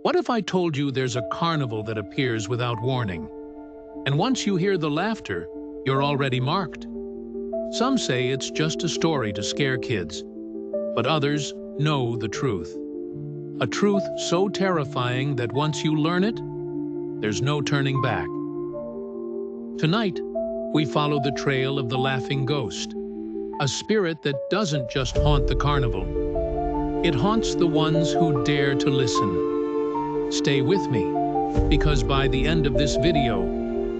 What if I told you there's a carnival that appears without warning? And once you hear the laughter, you're already marked. Some say it's just a story to scare kids, but others know the truth. A truth so terrifying that once you learn it, there's no turning back. Tonight, we follow the trail of the laughing ghost, a spirit that doesn't just haunt the carnival. It haunts the ones who dare to listen. Stay with me, because by the end of this video,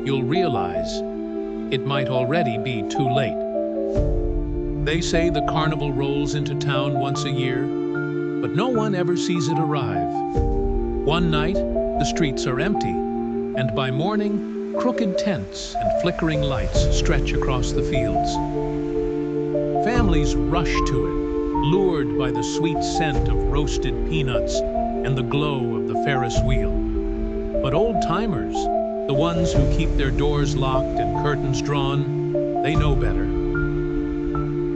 you'll realize it might already be too late. They say the carnival rolls into town once a year, but no one ever sees it arrive. One night, the streets are empty, and by morning, crooked tents and flickering lights stretch across the fields. Families rush to it, lured by the sweet scent of roasted peanuts and the glow of the Ferris wheel. But old-timers, the ones who keep their doors locked and curtains drawn, they know better.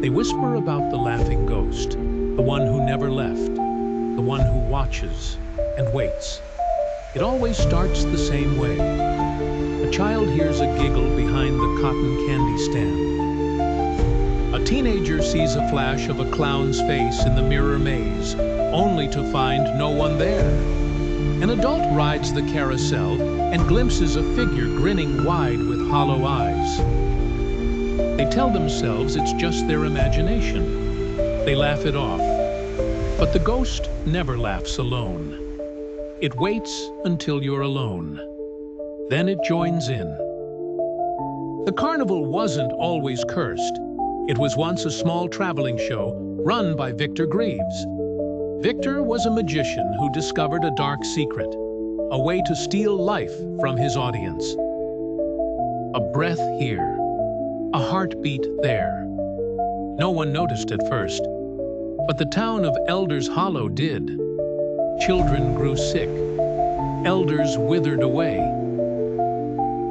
They whisper about the laughing ghost, the one who never left, the one who watches and waits. It always starts the same way. A child hears a giggle behind the cotton candy stand. A teenager sees a flash of a clown's face in the mirror maze, only to find no one there. An adult rides the carousel and glimpses a figure grinning wide with hollow eyes. They tell themselves it's just their imagination. They laugh it off. But the ghost never laughs alone. It waits until you're alone. Then it joins in. The carnival wasn't always cursed. It was once a small traveling show run by Victor Greaves. Victor was a magician who discovered a dark secret, a way to steal life from his audience. A breath here, a heartbeat there. No one noticed at first, but the town of Elders Hollow did. Children grew sick. Elders withered away.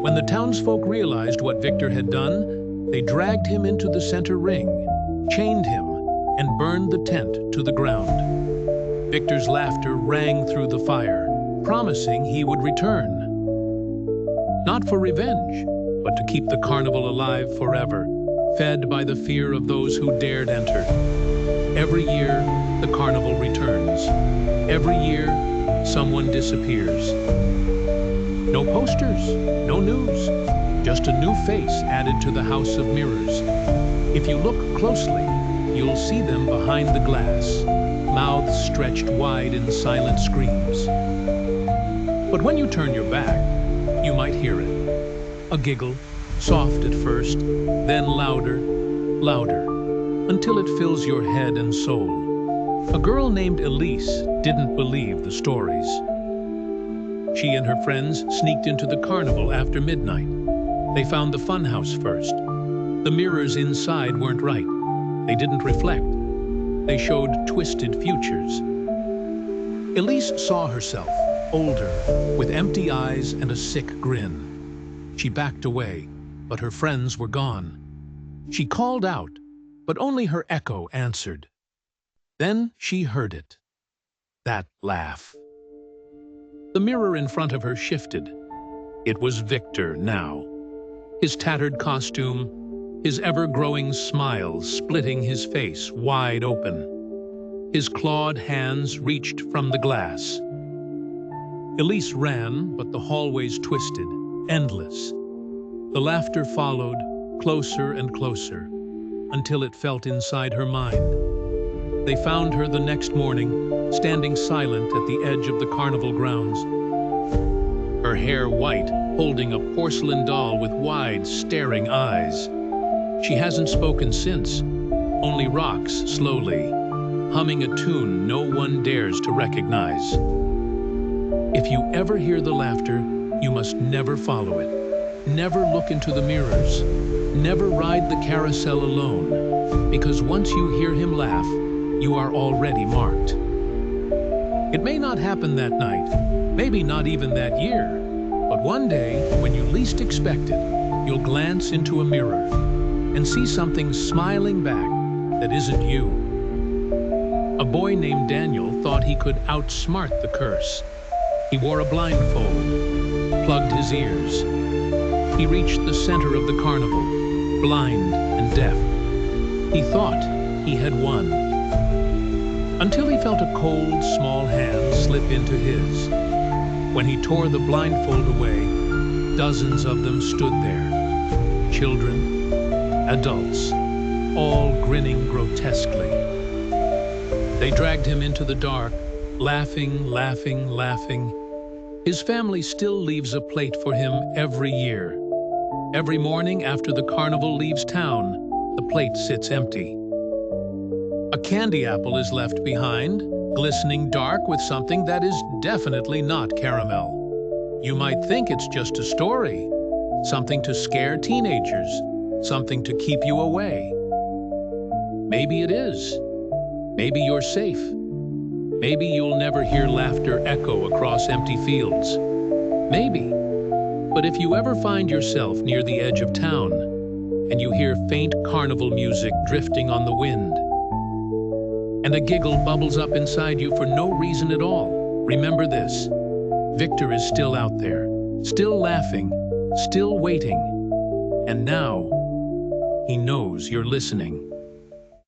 When the townsfolk realized what Victor had done, they dragged him into the center ring, chained him, and burned the tent to the ground. Victor's laughter rang through the fire, promising he would return. Not for revenge, but to keep the carnival alive forever, fed by the fear of those who dared enter. Every year, the carnival returns. Every year, someone disappears. No posters, no news, just a new face added to the house of mirrors. If you look closely, you'll see them behind the glass, mouths stretched wide in silent screams. But when you turn your back, you might hear it. A giggle, soft at first, then louder, louder, until it fills your head and soul. A girl named Elise didn't believe the stories. She and her friends sneaked into the carnival after midnight. They found the funhouse first. The mirrors inside weren't right. They didn't reflect. They showed twisted futures. Elise saw herself, older, with empty eyes and a sick grin. She backed away, but her friends were gone. She called out, but only her echo answered. Then she heard it. That laugh. The mirror in front of her shifted. It was Victor now. His tattered costume, his ever-growing smile splitting his face wide open. His clawed hands reached from the glass. Elise ran, but the hallways twisted, endless. The laughter followed, closer and closer, until it felt inside her mind. They found her the next morning, standing silent at the edge of the carnival grounds. Her hair white, holding a porcelain doll with wide, staring eyes. She hasn't spoken since, only rocks slowly, humming a tune no one dares to recognize. If you ever hear the laughter, you must never follow it. Never look into the mirrors. Never ride the carousel alone, because once you hear him laugh, you are already marked. It may not happen that night, maybe not even that year, but one day, when you least expect it, you'll glance into a mirror and see something smiling back that isn't you. A boy named Daniel thought he could outsmart the curse. He wore a blindfold, plugged his ears. He reached the center of the carnival, blind and deaf. He thought he had won, until he felt a cold, small hand slip into his. When he tore the blindfold away, dozens of them stood there. Children, adults, all grinning grotesquely. They dragged him into the dark, laughing, laughing, laughing. His family still leaves a plate for him every year. Every morning after the carnival leaves town, the plate sits empty. A candy apple is left behind, glistening dark with something that is definitely not caramel. You might think it's just a story, something to scare teenagers, something to keep you away. Maybe it is. Maybe you're safe. Maybe you'll never hear laughter echo across empty fields. Maybe. But if you ever find yourself near the edge of town, and you hear faint carnival music drifting on the wind, and a giggle bubbles up inside you for no reason at all, remember this: Victor is still out there, still laughing, still waiting, and now he knows you're listening.